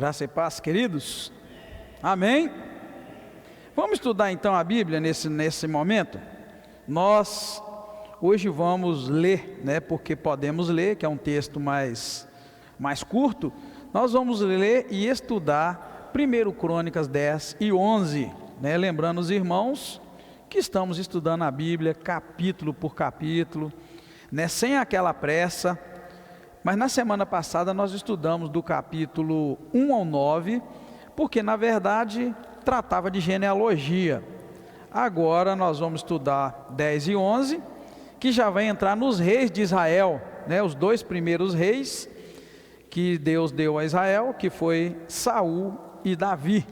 Graça e paz, queridos. Amém? Vamos estudar então a Bíblia nesse momento. Nós hoje vamos ler, porque podemos ler, que é um texto mais curto. Nós vamos ler e estudar 1 Crônicas 10 e 11, lembrando os irmãos que estamos estudando a Bíblia capítulo por capítulo, sem aquela pressa. Mas na semana passada nós estudamos do capítulo 1 ao 9, porque na verdade tratava de genealogia. Agora nós vamos estudar 10 e 11, que já vai entrar nos reis de Israel, os dois primeiros reis que Deus deu a Israel, que foi Saul e Davi.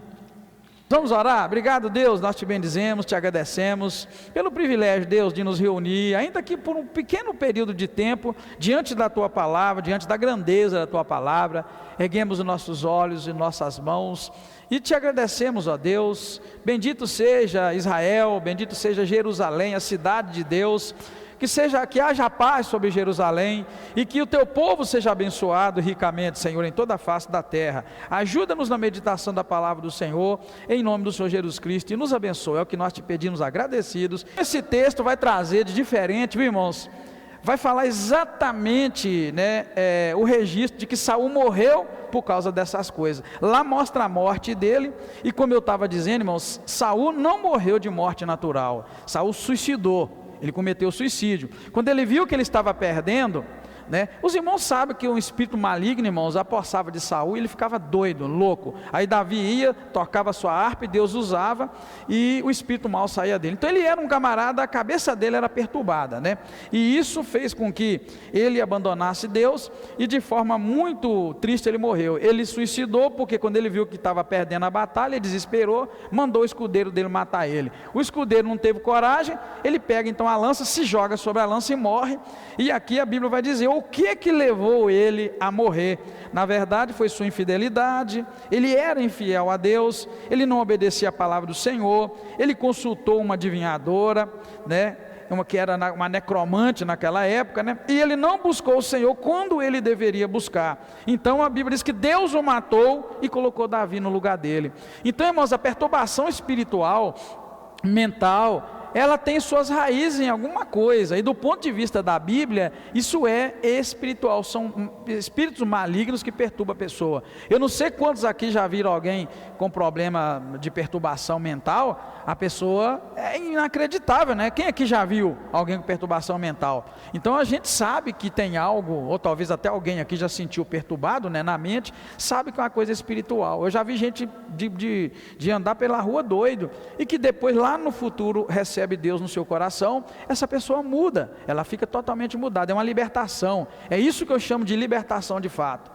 Vamos orar? Obrigado, Deus, nós te bendizemos, te agradecemos pelo privilégio, Deus, de nos reunir, ainda que por um pequeno período de tempo, diante da tua palavra, diante da grandeza da tua palavra. Erguemos os nossos olhos e nossas mãos e te agradecemos, ó Deus. Bendito seja Israel, bendito seja Jerusalém, a cidade de Deus. Que haja paz sobre Jerusalém e que o teu povo seja abençoado ricamente, Senhor, em toda a face da terra. Ajuda-nos na meditação da palavra do Senhor, em nome do Senhor Jesus Cristo, e nos abençoe, é o que nós te pedimos agradecidos. Esse texto vai trazer de diferente, viu, irmãos? Vai falar exatamente, o registro de que Saul morreu por causa dessas coisas. Lá mostra a morte dele, e como eu estava dizendo, irmãos, Saul não morreu de morte natural, Saul suicidou. Ele cometeu suicídio. Quando ele viu que ele estava perdendo, os irmãos sabem que um espírito maligno, irmãos, apossava de Saul e ele ficava doido, louco. Aí Davi ia, tocava sua harpa e Deus usava e o espírito mau saía dele. Então ele era um camarada, a cabeça dele era perturbada, E isso fez com que ele abandonasse Deus e de forma muito triste ele morreu. Ele suicidou porque quando ele viu que estava perdendo a batalha, ele desesperou, mandou o escudeiro dele matar ele. O escudeiro não teve coragem, ele pega então a lança, se joga sobre a lança e morre. E aqui a Bíblia vai dizer o que levou ele a morrer. Na verdade foi sua infidelidade. Ele era infiel a Deus, ele não obedecia a palavra do Senhor, ele consultou uma adivinhadora, que era uma necromante naquela época, e ele não buscou o Senhor quando ele deveria buscar. Então a Bíblia diz que Deus o matou e colocou Davi no lugar dele. Então, irmãos, a perturbação espiritual, mental, ela tem suas raízes em alguma coisa, e do ponto de vista da Bíblia, isso é espiritual, são espíritos malignos que perturbam a pessoa. Eu não sei quantos aqui já viram alguém com problema de perturbação mental. A pessoa é inacreditável, Quem aqui já viu alguém com perturbação mental? Então a gente sabe que tem algo, ou talvez até alguém aqui já sentiu perturbado, na mente, sabe que é uma coisa espiritual. Eu já vi gente de andar pela rua doido, e que depois lá no futuro recebe Deus no seu coração, essa pessoa muda, ela fica totalmente mudada, é uma libertação. É isso que eu chamo de libertação de fato,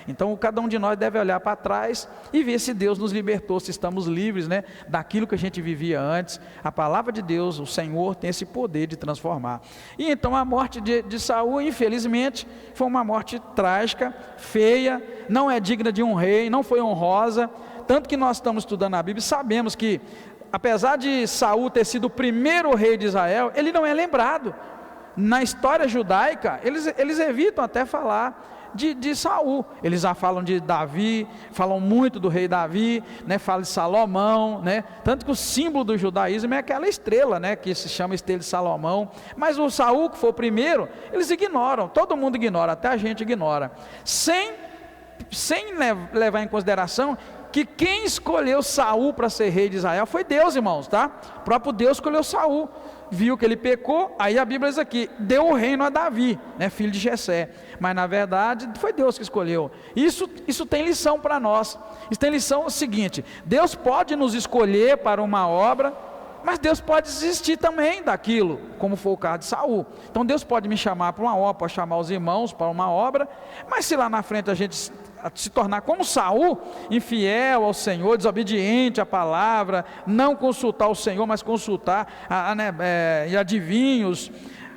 Então cada um de nós deve olhar para trás e ver se Deus nos libertou, se estamos livres, daquilo que a gente vivia antes. A palavra de Deus, o Senhor tem esse poder de transformar. E então a morte de Saul, infelizmente, foi uma morte trágica, feia, não é digna de um rei, não foi honrosa. Tanto que nós estamos estudando a Bíblia e sabemos que, apesar de Saul ter sido o primeiro rei de Israel, ele não é lembrado. Na história judaica, eles evitam até falar de Saul. Eles já falam de Davi, falam muito do rei Davi, falam de Salomão, tanto que o símbolo do judaísmo é aquela estrela, que se chama estrela de Salomão. Mas o Saul, que foi o primeiro, eles ignoram, todo mundo ignora, até a gente ignora, sem levar em consideração que quem escolheu Saul para ser rei de Israel foi Deus, irmãos, O próprio Deus escolheu Saul, viu que ele pecou, aí a Bíblia diz aqui, deu o reino a Davi, filho de Jessé, mas na verdade foi Deus que escolheu. Isso tem lição para nós. Isso tem lição seguinte: Deus pode nos escolher para uma obra, mas Deus pode desistir também daquilo, como foi o caso de Saul. Então Deus pode me chamar para uma obra, pode chamar os irmãos para uma obra, mas se lá na frente a gente se tornar como Saul, infiel ao Senhor, desobediente à palavra, não consultar o Senhor, mas consultar e adivinhos,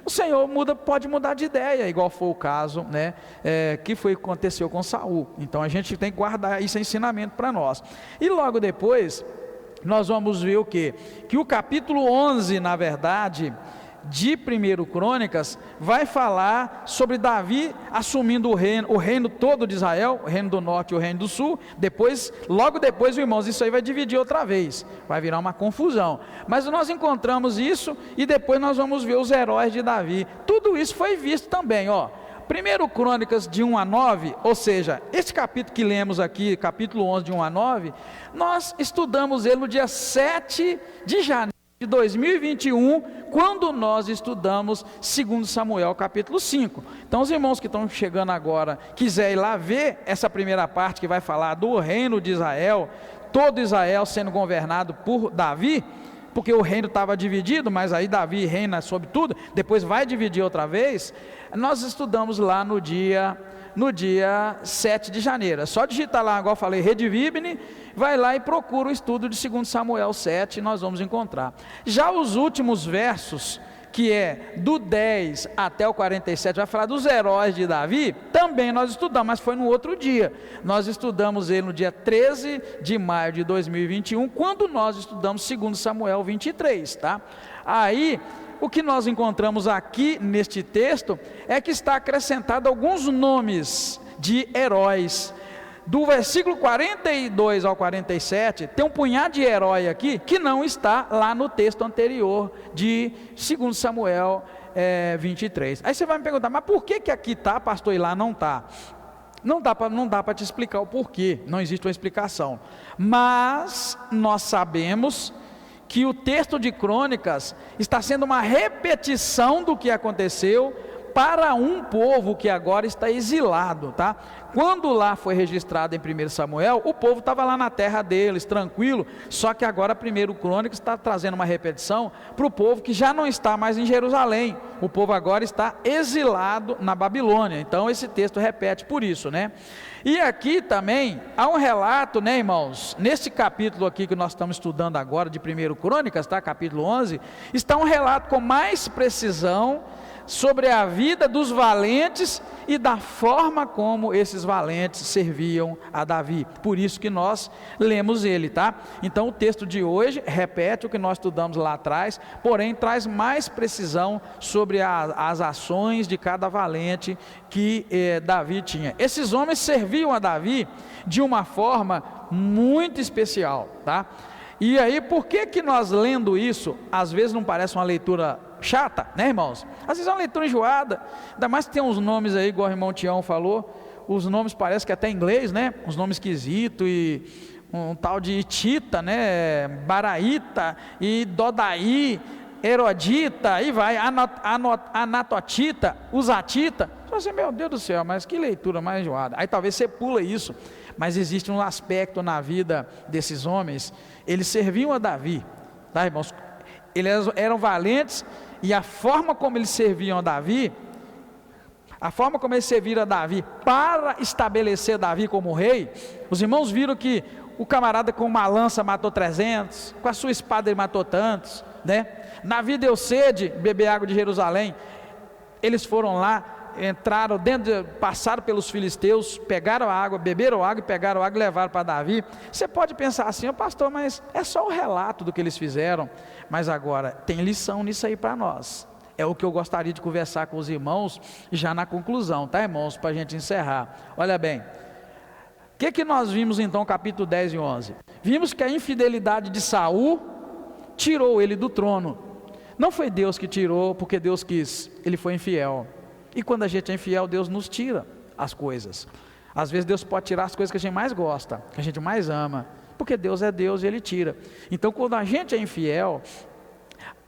o Senhor pode mudar de ideia, igual foi o caso, que aconteceu com Saul. Então a gente tem que guardar esse ensinamento para nós. E logo depois nós vamos ver o quê? Que o capítulo 11, na verdade, de 1 Crônicas vai falar sobre Davi assumindo o reino todo de Israel, o reino do norte e o reino do sul. Logo depois, irmãos, isso aí vai dividir outra vez, vai virar uma confusão. Mas nós encontramos isso e depois nós vamos ver os heróis de Davi. Tudo isso foi visto também, 1 Crônicas de 1 a 9, ou seja, esse capítulo que lemos aqui, capítulo 11 de 1 a 9, nós estudamos ele no dia 7 de janeiro de 2021, quando nós estudamos 2 Samuel capítulo 5. Então os irmãos que estão chegando agora, quiser ir lá ver essa primeira parte que vai falar do reino de Israel, todo Israel sendo governado por Davi, porque o reino estava dividido, mas aí Davi reina sobre tudo, depois vai dividir outra vez. Nós estudamos lá no dia 7 de janeiro, é só digitar lá, igual eu falei, Rede Vibne, vai lá e procura o estudo de 2 Samuel 7, nós vamos encontrar. Já os últimos versos, que é do 10 até o 47, vai falar dos heróis de Davi, também nós estudamos, mas foi no outro dia. Nós estudamos ele no dia 13 de maio de 2021, quando nós estudamos 2 Samuel 23, tá? Aí, o que nós encontramos aqui neste texto, é que está acrescentado alguns nomes de heróis. Do versículo 42 ao 47, tem um punhado de herói aqui, que não está lá no texto anterior, de 2 Samuel 23. Aí você vai me perguntar, mas por que aqui está, pastor, e lá não está? Não dá para te explicar o porquê, não existe uma explicação. Mas nós sabemos que o texto de Crônicas está sendo uma repetição do que aconteceu para um povo que agora está exilado, tá? Quando lá foi registrado em 1 Samuel, o povo estava lá na terra deles, tranquilo, só que agora 1 Crônicas está trazendo uma repetição para o povo que já não está mais em Jerusalém, o povo agora está exilado na Babilônia. Então esse texto repete por isso, né? E aqui também há um relato, né, irmãos, nesse capítulo aqui que nós estamos estudando agora de 1 Crônicas, tá? Capítulo 11, está um relato com mais precisão sobre a vida dos valentes e da forma como esses valentes serviam a Davi. Por isso que nós lemos ele, tá? Então o texto de hoje repete o que nós estudamos lá atrás, porém traz mais precisão sobre as ações de cada valente que Davi tinha. Esses homens serviam a Davi de uma forma muito especial, tá? E aí, por que nós lendo isso, às vezes não parece uma leitura chata, né, irmãos? Às vezes é uma leitura enjoada, ainda mais que tem uns nomes aí, igual o irmão Tião falou, os nomes parecem que até em inglês, né, uns nomes esquisitos, e um tal de Tita, né, Baraíta, e Dodaí, Herodita, aí vai, Anatotita, Usatita. Você, meu Deus do céu, mas que leitura mais enjoada. Aí talvez você pula isso, mas existe um aspecto na vida desses homens. Eles serviam a Davi, tá, irmãos? Eles eram valentes, e a forma como eles serviam a Davi, a forma como eles serviram a Davi para estabelecer Davi como rei, os irmãos viram que o camarada com uma lança matou 300, com a sua espada ele matou tantos, né? Davi deu sede, beber água de Jerusalém, eles foram lá, entraram passaram pelos filisteus, pegaram a água, beberam água e pegaram a água e levaram para Davi. Você pode pensar assim, pastor, mas é só o relato do que eles fizeram. Mas agora, tem lição nisso aí para nós. É o que eu gostaria de conversar com os irmãos, já na conclusão, tá, irmãos, para a gente encerrar. Olha bem, o que nós vimos então, capítulo 10 e 11? Vimos que a infidelidade de Saul tirou ele do trono. Não foi Deus que tirou, porque Deus quis, ele foi infiel. E quando a gente é infiel, Deus nos tira as coisas. Às vezes Deus pode tirar as coisas que a gente mais gosta, que a gente mais ama, porque Deus é Deus e Ele tira. Então quando a gente é infiel,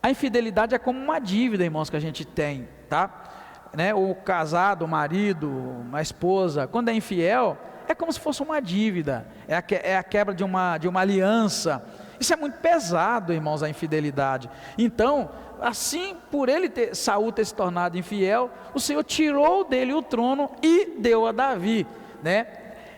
a infidelidade é como uma dívida, irmãos, que a gente tem, tá? Né? O casado, o marido, a esposa, quando é infiel, é como se fosse uma dívida, é a quebra de uma aliança. Isso é muito pesado, irmãos, a infidelidade. Então, assim, por Saul ter se tornado infiel, o Senhor tirou dele o trono e deu a Davi, né?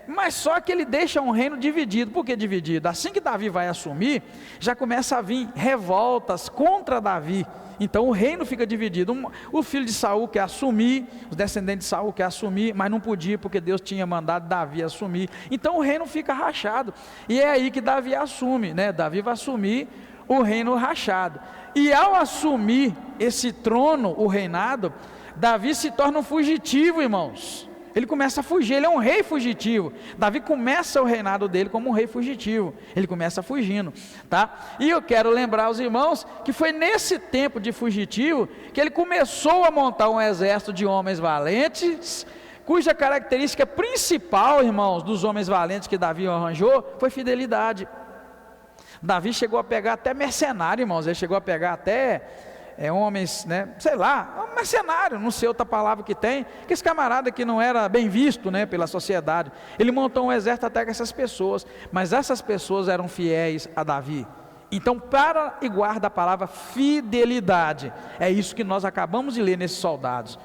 Mas só que ele deixa um reino dividido. Por que dividido? Assim que Davi vai assumir, já começa a vir revoltas contra Davi. Então o reino fica dividido. O filho de Saul quer assumir, os descendentes de Saul quer assumir, mas não podia porque Deus tinha mandado Davi assumir. Então o reino fica rachado. E é aí que Davi assume, né? Davi vai assumir o reino rachado. E ao assumir esse trono, o reinado, Davi se torna um fugitivo, irmãos. Ele começa a fugir, ele é um rei fugitivo. Davi começa o reinado dele como um rei fugitivo. Ele começa fugindo, tá? E eu quero lembrar aos irmãos que foi nesse tempo de fugitivo que ele começou a montar um exército de homens valentes, cuja característica principal, irmãos, dos homens valentes que Davi arranjou, foi fidelidade. Davi chegou a pegar até mercenário, irmãos. Ele chegou a pegar até homens, né, sei lá, um mercenário, não sei outra palavra que tem, que esse camarada que não era bem visto, né, pela sociedade. Ele montou um exército até com essas pessoas, mas essas pessoas eram fiéis a Davi. Então, para e guarda a palavra fidelidade, é isso que nós acabamos de ler nesses soldados,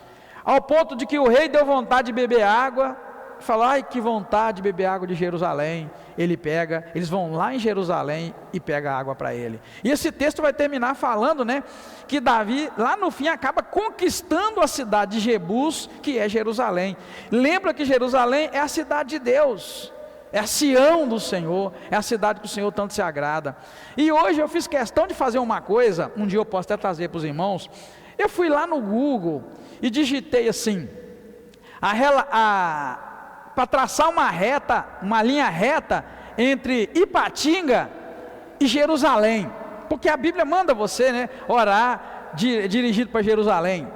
ao ponto de que o rei deu vontade de beber água, falou, ai que vontade de beber água de Jerusalém. Eles vão lá em Jerusalém e pega água para ele. E esse texto vai terminar falando, né, que Davi lá no fim acaba conquistando a cidade de Jebus, que é Jerusalém. Lembra que Jerusalém é a cidade de Deus, é a Sião do Senhor, é a cidade que o Senhor tanto se agrada. E hoje eu fiz questão de fazer uma coisa, um dia eu posso até trazer para os irmãos. Eu fui lá no Google e digitei assim, para traçar uma linha reta entre Ipatinga e Jerusalém, porque a Bíblia manda você, né, orar dirigido para Jerusalém.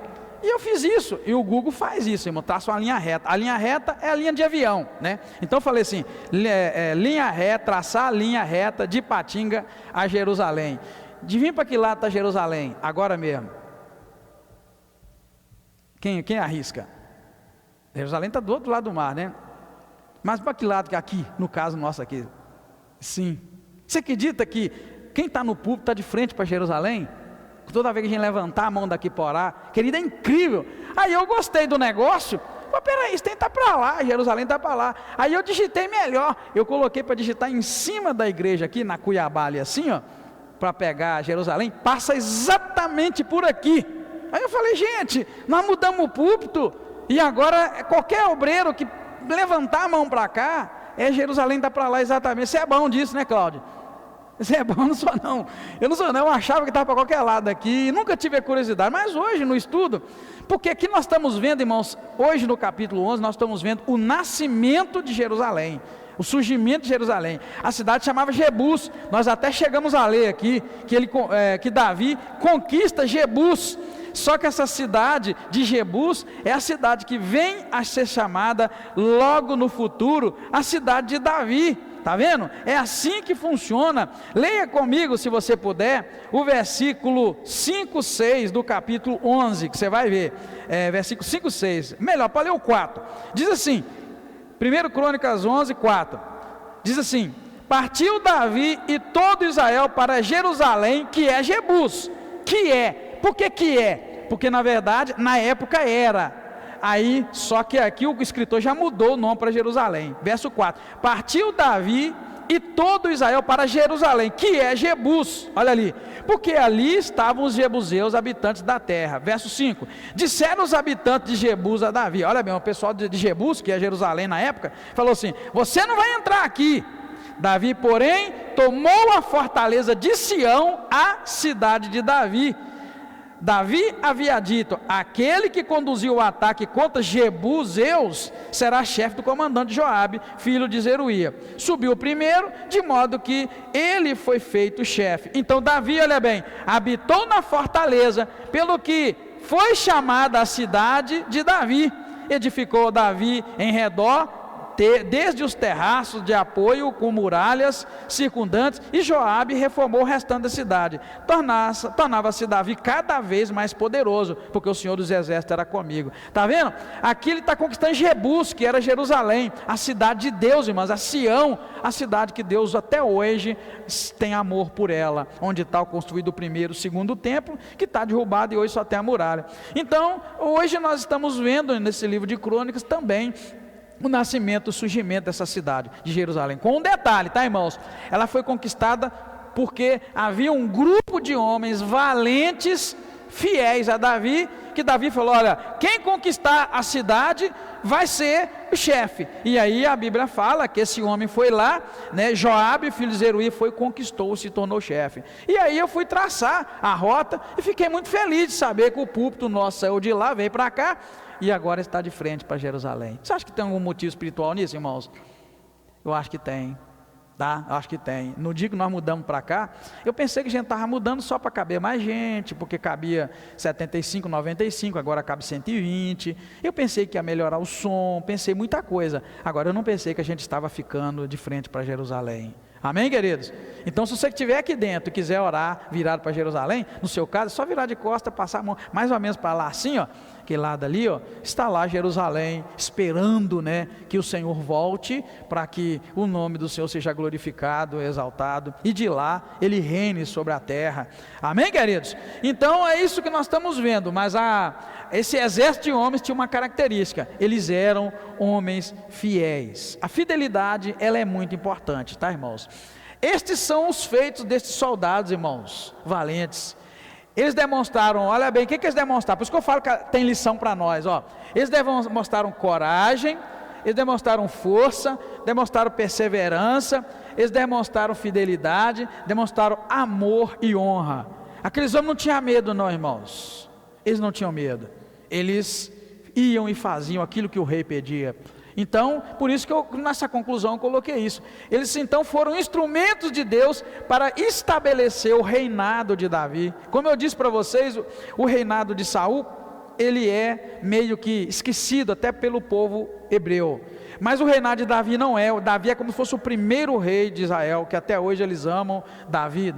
E eu fiz isso, e o Google faz isso, irmão, traça uma linha reta. A linha reta é a linha de avião, né? Então eu falei assim, linha reta, traçar a linha reta de Ipatinga a Jerusalém. Adivinha para que lado está Jerusalém? Agora mesmo. Quem arrisca? Jerusalém está do outro lado do mar, né? Mas para que lado que aqui, no caso nosso aqui? Sim. Você acredita que quem está no púlpito está de frente para Jerusalém? Toda vez que a gente levantar a mão daqui para orar, querido, é incrível. Aí eu gostei do negócio. Pô, peraí, isso tem que estar para lá, Jerusalém está para lá. Aí eu digitei melhor. Eu coloquei para digitar em cima da igreja aqui, na Cuiabá ali assim, ó, para pegar Jerusalém, passa exatamente por aqui. Aí eu falei, gente, nós mudamos o púlpito, e agora qualquer obreiro que levantar a mão para cá, Jerusalém está para lá exatamente. Você é bom disso, né, Cláudio? Você é bom, eu não sou não, eu achava que estava para qualquer lado aqui, nunca tive a curiosidade, mas hoje no estudo, porque aqui nós estamos vendo, irmãos, hoje no capítulo 11, nós estamos vendo o nascimento de Jerusalém, o surgimento de Jerusalém. A cidade chamava Jebus, nós até chegamos a ler aqui, que Davi conquista Jebus. Só que essa cidade de Jebus é a cidade que vem a ser chamada logo no futuro a cidade de Davi. Está vendo? É assim que funciona. Leia comigo, se você puder, o versículo 5, 6 do capítulo 11, que você vai ver. Versículo 5, 6. Melhor, pode ler o 4. Diz assim, 1 Crônicas 11, 4. Diz assim, partiu Davi e todo Israel para Jerusalém, que é Jebus. Por que é? Porque na verdade, na época era. Aí, só que aqui o escritor já mudou o nome para Jerusalém. Verso 4. Partiu Davi e todo Israel para Jerusalém, que é Jebus. Olha ali. Porque ali estavam os jebuseus, habitantes da terra. Verso 5. Disseram os habitantes de Jebus a Davi. Olha bem, o pessoal de Jebus, que é Jerusalém na época, falou assim, você não vai entrar aqui. Davi, porém, tomou a fortaleza de Sião, a cidade de Davi. Davi havia dito, aquele que conduziu o ataque contra Jebuseus será chefe do comandante Joabe, filho de Zeruia. Subiu primeiro, de modo que ele foi feito chefe. Então Davi, olha bem, habitou na fortaleza, pelo que foi chamada a cidade de Davi. Edificou Davi em redor, desde os terraços de apoio com muralhas circundantes, e Joabe reformou o restante da cidade. Tornava-se Davi cada vez mais poderoso, porque o Senhor dos Exércitos era comigo. Está vendo? Aqui ele está conquistando Jebus, que era Jerusalém, a cidade de Deus, irmãos, a Sião, a cidade que Deus até hoje tem amor por ela, onde está construído o primeiro, o segundo templo, que está derrubado e hoje só tem a muralha. Então, hoje nós estamos vendo nesse livro de Crônicas também o nascimento, o surgimento dessa cidade de Jerusalém, com um detalhe, tá, irmãos? Ela foi conquistada porque havia um grupo de homens valentes fiéis a Davi, que Davi falou: olha, quem conquistar a cidade vai ser o chefe. E aí a Bíblia fala que esse homem foi lá, né, Joabe, filho de Zeruí, foi, conquistou, se tornou chefe. E aí eu fui traçar a rota e fiquei muito feliz de saber que o púlpito nosso saiu de lá, veio para cá e agora está de frente para Jerusalém. Você acha que tem algum motivo espiritual nisso, irmãos? Eu acho que tem. Tá? Acho que tem. No dia que nós mudamos para cá, eu pensei que a gente estava mudando só para caber mais gente, porque cabia 75, 95, agora cabe 120. Eu pensei que ia melhorar o som, pensei muita coisa. Agora eu não pensei que a gente estava ficando de frente para Jerusalém. Amém, queridos? Então, se você estiver aqui dentro e quiser orar virado para Jerusalém, no seu caso, é só virar de costa, passar a mão mais ou menos para lá assim, ó, que lado ali, ó, está lá Jerusalém, esperando, né, que o Senhor volte, para que o nome do Senhor seja glorificado, exaltado, e de lá Ele reine sobre a terra. Amém, queridos? Então, é isso que nós estamos vendo, mas esse exército de homens tinha uma característica: eles eram homens fiéis. A fidelidade, ela é muito importante, tá, irmãos? Estes são os feitos destes soldados, irmãos, valentes. Eles demonstraram, olha bem, o que eles demonstraram? Por isso que eu falo que tem lição para nós, ó. Eles demonstraram coragem, eles demonstraram força, demonstraram perseverança, eles demonstraram fidelidade, demonstraram amor e honra. Aqueles homens não tinham medo não, irmãos. Eles não tinham medo. Eles iam e faziam aquilo que o rei pedia. Então, por isso que nessa conclusão eu coloquei isso. Eles então foram instrumentos de Deus para estabelecer o reinado de Davi. Como eu disse para vocês, o reinado de Saul, ele é meio que esquecido até pelo povo hebreu. Mas o reinado de Davi não é. O Davi é como se fosse o primeiro rei de Israel, que até hoje eles amam Davi,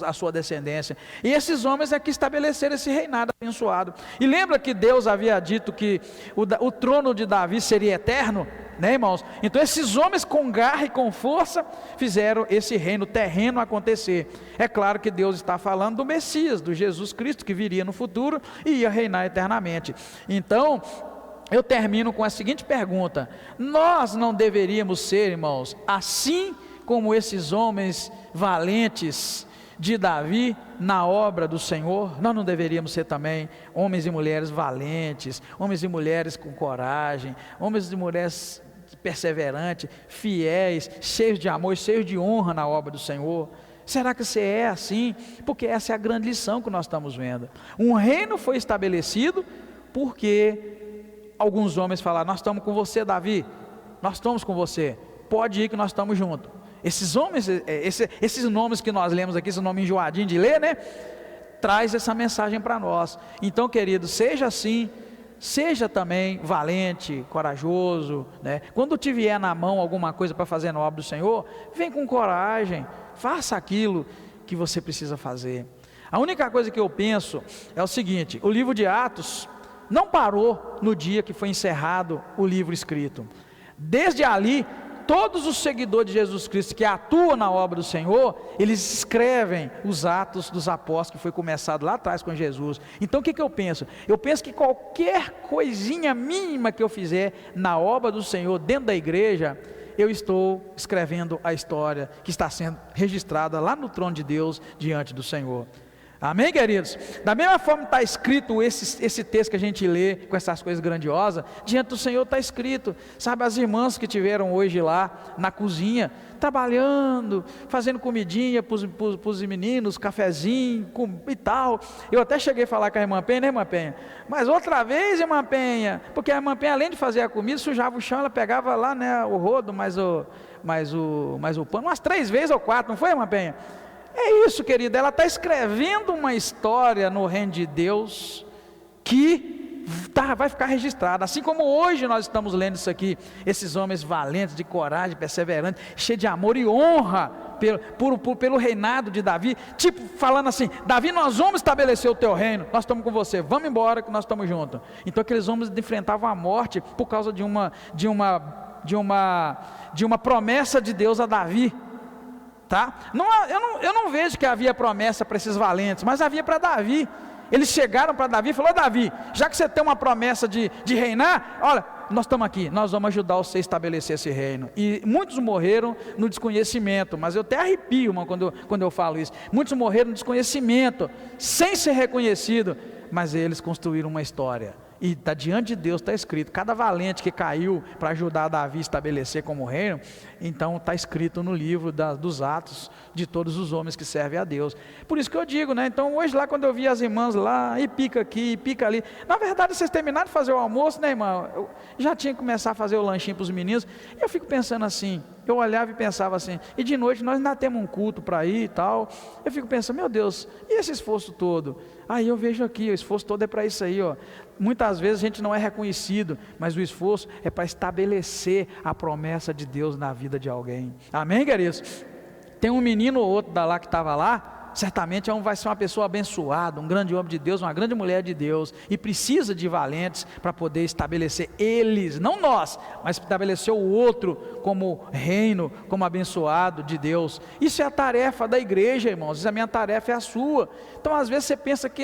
a sua descendência. E esses homens é que estabeleceram esse reinado abençoado. E lembra que Deus havia dito que o trono de Davi seria eterno? Né, irmãos? Então esses homens com garra e com força fizeram esse reino terreno acontecer. É claro que Deus está falando do Messias, do Jesus Cristo, que viria no futuro e ia reinar eternamente. Então eu termino com a seguinte pergunta: nós não deveríamos ser, irmãos, assim como esses homens valentes de Davi na obra do Senhor? Nós não deveríamos ser também homens e mulheres valentes, homens e mulheres com coragem, homens e mulheres perseverantes, fiéis, cheios de amor, cheios de honra na obra do Senhor? Será que você é assim? Porque essa é a grande lição que nós estamos vendo. Um reino foi estabelecido porque alguns homens falaram: nós estamos com você, Davi, nós estamos com você, pode ir que nós estamos juntos. Esses homens, esses nomes que nós lemos aqui, esse nome enjoadinho de ler, né, traz essa mensagem para nós. Então, querido, seja assim, seja também valente, corajoso, né? Quando te vier na mão alguma coisa para fazer na obra do Senhor, vem com coragem, faça aquilo que você precisa fazer. A única coisa que eu penso é o seguinte: o livro de Atos não parou no dia que foi encerrado o livro escrito. Desde ali, todos os seguidores de Jesus Cristo que atuam na obra do Senhor, eles escrevem os Atos dos Apóstolos, que foi começado lá atrás com Jesus. Então o que eu penso? Eu penso que qualquer coisinha mínima que eu fizer na obra do Senhor dentro da igreja, eu estou escrevendo a história que está sendo registrada lá no trono de Deus diante do Senhor. Amém, queridos? Da mesma forma está escrito esse texto que a gente lê com essas coisas grandiosas, diante do Senhor está escrito. Sabe, as irmãs que tiveram hoje lá na cozinha, trabalhando, fazendo comidinha para os meninos, cafezinho e tal. Eu até cheguei a falar com a irmã Penha, né, irmã Penha? Mas outra vez, irmã Penha, porque a irmã Penha, além de fazer a comida, sujava o chão, ela pegava lá, né, o rodo, mais o pano, umas 3 vezes ou 4, não foi, irmã Penha? É isso, querida, ela está escrevendo uma história no reino de Deus que vai ficar registrada. Assim como hoje nós estamos lendo isso aqui, esses homens valentes, de coragem, perseverantes, cheios de amor e honra pelo reinado de Davi, tipo falando assim: Davi, nós vamos estabelecer o teu reino, nós estamos com você, vamos embora que nós estamos juntos. Então aqueles homens enfrentavam a morte por causa de uma promessa de Deus a Davi. Tá? Eu não vejo que havia promessa para esses valentes, mas havia para Davi. Eles chegaram para Davi e falaram: Davi, já que você tem uma promessa de reinar, olha, nós estamos aqui, nós vamos ajudar você a estabelecer esse reino. E muitos morreram no desconhecimento, mas eu até arrepio, irmão, quando eu falo isso. Muitos morreram no desconhecimento, sem ser reconhecido, mas eles construíram uma história. E está diante de Deus, está escrito, cada valente que caiu para ajudar Davi a estabelecer como reino, então está escrito no livro dos Atos de todos os homens que servem a Deus. Por isso que eu digo, né? Então hoje lá quando eu vi as irmãs lá, e pica aqui, e pica ali, na verdade vocês terminaram de fazer o almoço, né, irmã? Eu já tinha que começar a fazer o lanchinho para os meninos, e eu fico pensando assim, eu olhava e pensava assim, e de noite nós ainda temos um culto para ir e tal, eu fico pensando, meu Deus, e esse esforço todo? Aí eu vejo aqui, o esforço todo é para isso aí, ó. Muitas vezes a gente não é reconhecido, mas o esforço é para estabelecer a promessa de Deus na vida de alguém. Amém, queridos? Tem um menino ou outro lá que estava lá, certamente vai ser uma pessoa abençoada, um grande homem de Deus, uma grande mulher de Deus, e precisa de valentes para poder estabelecer eles, não nós, mas estabelecer o outro como reino, como abençoado de Deus. Isso é a tarefa da igreja, irmãos, isso é a minha tarefa, é a sua. Então às vezes você pensa que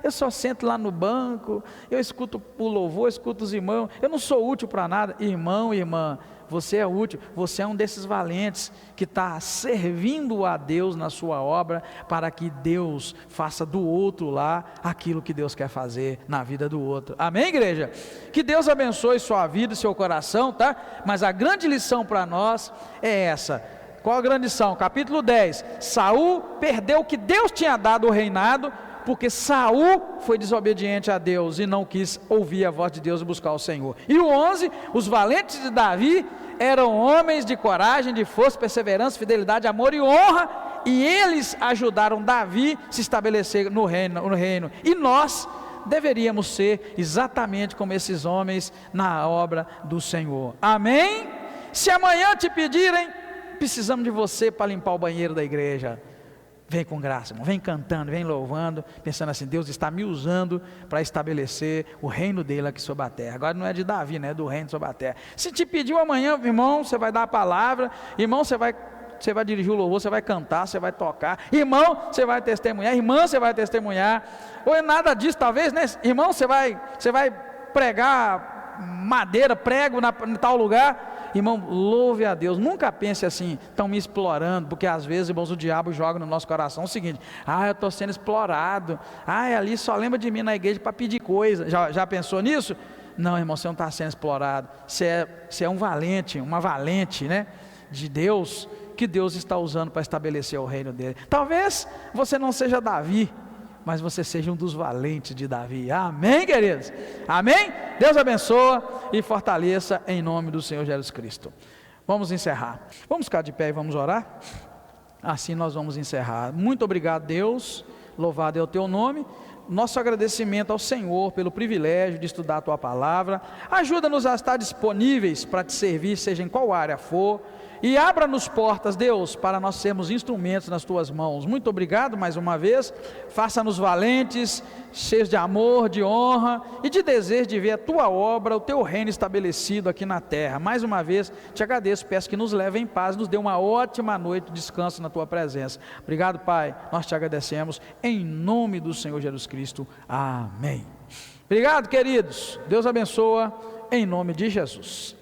eu só sento lá no banco, eu escuto o louvor, escuto os irmãos, eu não sou útil para nada. Irmão, irmã, você é útil, você é um desses valentes que está servindo a Deus na sua obra, para que Deus faça do outro lá aquilo que Deus quer fazer na vida do outro. Amém, igreja? Que Deus abençoe sua vida e seu coração, tá? Mas a grande lição para nós é essa. Qual a grande lição? Capítulo 10, Saul perdeu o que Deus tinha dado o reinado, porque Saul foi desobediente a Deus e não quis ouvir a voz de Deus e buscar o Senhor. E o 11, os valentes de Davi eram homens de coragem, de força, perseverança, fidelidade, amor e honra, e eles ajudaram Davi a se estabelecer no reino. E nós deveríamos ser exatamente como esses homens na obra do Senhor. Amém? Se amanhã te pedirem, precisamos de você para limpar o banheiro da igreja, vem com graça, irmão, vem cantando, vem louvando, pensando assim, Deus está me usando para estabelecer o reino dele aqui sobre a terra. Agora não é de Davi, né? É do reino sobre a terra. Se te pediu amanhã, irmão, você vai dar a palavra, irmão, você vai dirigir o louvor, você vai cantar, você vai tocar, irmão, você vai testemunhar, irmã, você vai testemunhar, ou é nada disso talvez, né? Irmão, você vai pregar madeira, prego em tal lugar. Irmão, louve a Deus, nunca pense assim, estão me explorando, porque às vezes, irmãos, o diabo joga no nosso coração o seguinte, eu estou sendo explorado, ali só lembra de mim na igreja para pedir coisa, já pensou nisso? Não, irmão, você não está sendo explorado, você é um valente, uma valente, né, de Deus, que Deus está usando para estabelecer o reino dele. Talvez você não seja Davi, mas você seja um dos valentes de Davi. Amém, queridos? Amém? Deus abençoa e fortaleça em nome do Senhor Jesus Cristo. Vamos encerrar. Vamos ficar de pé e vamos orar? Assim nós vamos encerrar. Muito obrigado, Deus. Louvado é o teu nome. Nosso agradecimento ao Senhor pelo privilégio de estudar a tua palavra. Ajuda-nos a estar disponíveis para te servir, seja em qual área for. E abra-nos portas, Deus, para nós sermos instrumentos nas tuas mãos. Muito obrigado mais uma vez. Faça-nos valentes, cheios de amor, de honra e de desejo de ver a tua obra, o teu reino estabelecido aqui na terra. Mais uma vez te agradeço, peço que nos leve em paz, nos dê uma ótima noite de descanso na tua presença. Obrigado, Pai, nós te agradecemos em nome do Senhor Jesus Cristo. Amém. Obrigado, queridos. Deus abençoa em nome de Jesus.